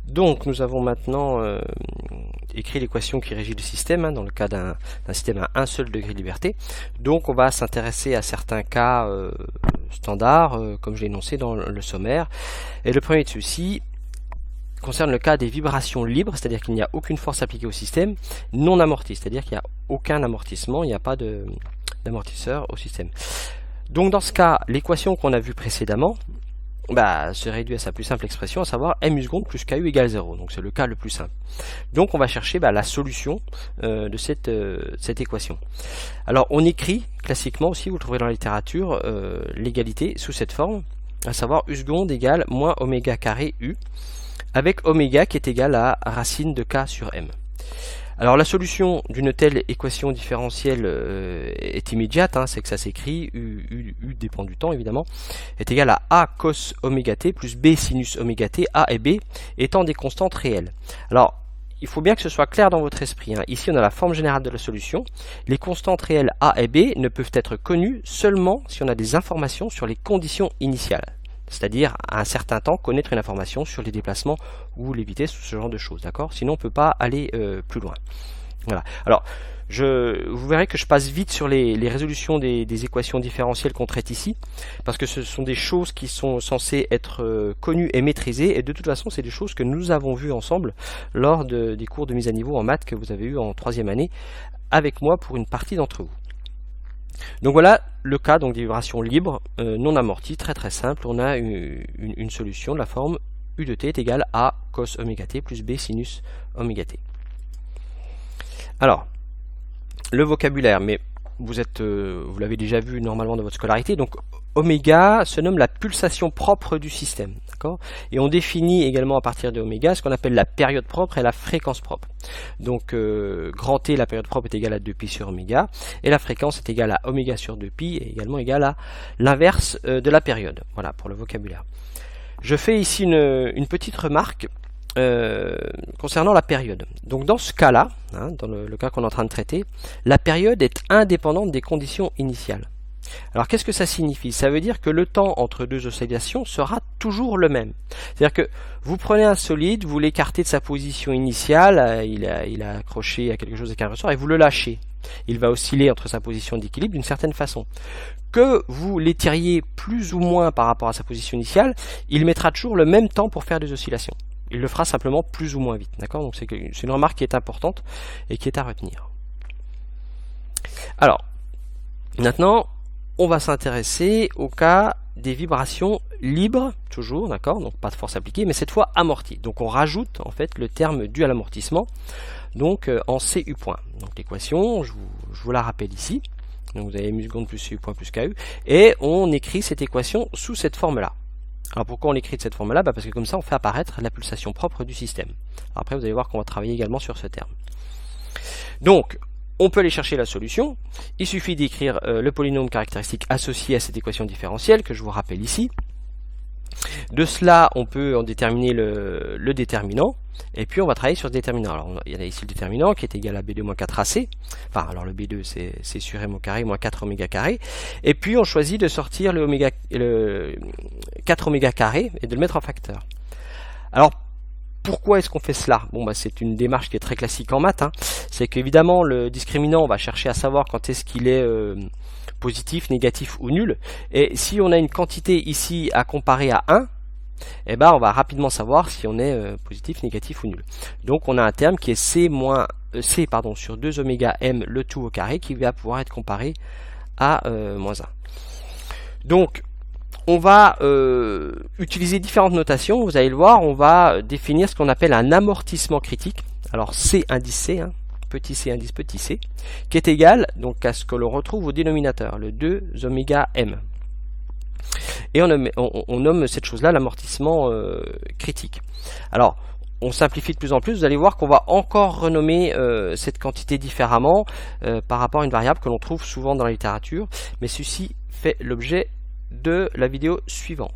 Donc nous avons maintenant écrit l'équation qui régit le système, dans le cas d'un système à un seul degré de liberté. Donc on va s'intéresser à certains cas standards, comme je l'ai énoncé dans le sommaire. Et le premier de ceux-ci concerne le cas des vibrations libres, c'est-à-dire qu'il n'y a aucune force appliquée au système, non amortie, c'est-à-dire qu'il n'y a aucun amortissement, il n'y a pas d'amortisseur au système. Donc dans ce cas, l'équation qu'on a vue précédemment se réduit à sa plus simple expression, à savoir m u seconde plus KU égale 0. Donc c'est le cas le plus simple. Donc on va chercher la solution de cette équation. Alors on écrit classiquement aussi, vous le trouverez dans la littérature, l'égalité sous cette forme, à savoir u seconde égale moins oméga carré u, avec oméga qui est égal à racine de k sur m. Alors la solution d'une telle équation différentielle est immédiate, c'est que ça s'écrit, u dépend du temps évidemment, est égal à a cos oméga t plus b sinus oméga t, a et b étant des constantes réelles. Alors il faut bien que ce soit clair dans votre esprit, Ici on a la forme générale de la solution, les constantes réelles a et b ne peuvent être connues seulement si on a des informations sur les conditions initiales. C'est-à-dire à un certain temps connaître une information sur les déplacements ou les vitesses ou ce genre de choses, d'accord? Sinon on ne peut pas aller plus loin. Voilà. Alors vous verrez que je passe vite sur les résolutions des équations différentielles qu'on traite ici, parce que ce sont des choses qui sont censées être connues et maîtrisées, et de toute façon c'est des choses que nous avons vues ensemble lors des cours de mise à niveau en maths que vous avez eu en 3e année avec moi pour une partie d'entre vous. Donc voilà le cas des vibrations libres non amorties, très simple. On a une solution de la forme u de t est égal à cos oméga t plus b sinus oméga t. Alors, le vocabulaire, mais vous l'avez déjà vu normalement dans votre scolarité, donc oméga se nomme la pulsation propre du système, d'accord? Et on définit également à partir de oméga ce qu'on appelle la période propre et la fréquence propre. Donc grand T, la période propre est égale à 2pi sur oméga, et la fréquence est égale à oméga sur 2pi, et également égale à l'inverse de la période. Voilà pour le vocabulaire. Je fais ici une petite remarque concernant la période. Donc dans ce cas-là, dans le cas qu'on est en train de traiter, la période est indépendante des conditions initiales. Alors qu'est-ce que ça signifie? Ça veut dire que le temps entre deux oscillations sera toujours le même. C'est-à-dire que vous prenez un solide, vous l'écartez de sa position initiale, il est accroché à quelque chose avec un ressort, et vous le lâchez. Il va osciller entre sa position d'équilibre d'une certaine façon. Que vous l'étiriez plus ou moins par rapport à sa position initiale, il mettra toujours le même temps pour faire des oscillations. Il le fera simplement plus ou moins vite. D'accord? Donc c'est une remarque qui est importante et qui est à retenir. Alors, maintenant, on va s'intéresser au cas des vibrations libres, toujours, d'accord, donc pas de force appliquée, mais cette fois amorties. Donc on rajoute en fait le terme dû à l'amortissement, donc en CU point. Donc l'équation, je vous la rappelle ici. Donc vous avez m seconde plus CU point plus KU, et on écrit cette équation sous cette forme-là. Alors pourquoi on l'écrit de cette forme-là? Parce que comme ça on fait apparaître la pulsation propre du système. Alors après vous allez voir qu'on va travailler également sur ce terme. Donc on peut aller chercher la solution, il suffit d'écrire le polynôme caractéristique associé à cette équation différentielle que je vous rappelle ici. De cela, on peut en déterminer le déterminant, et puis on va travailler sur ce déterminant. Alors il y a ici le déterminant qui est égal à B2 moins 4AC, enfin alors le B2 c'est sur M au carré moins 4 oméga carré, et puis on choisit de sortir le 4 oméga carré et de le mettre en facteur. Alors pourquoi est-ce qu'on fait cela? C'est une démarche qui est très classique en maths, c'est qu'évidemment le discriminant on va chercher à savoir quand est-ce qu'il est positif, négatif ou nul, et si on a une quantité ici à comparer à 1, on va rapidement savoir si on est positif, négatif ou nul. Donc on a un terme qui est C sur 2 oméga m le tout au carré qui va pouvoir être comparé à moins 1. Donc on va utiliser différentes notations, vous allez le voir, on va définir ce qu'on appelle un amortissement critique. Alors C indice C, petit c indice petit c, qui est égal donc à ce que l'on retrouve au dénominateur, le 2 oméga m. Et on nomme cette chose-là l'amortissement critique. Alors, on simplifie de plus en plus, vous allez voir qu'on va encore renommer cette quantité différemment par rapport à une variable que l'on trouve souvent dans la littérature, mais ceci fait l'objet de la vidéo suivante.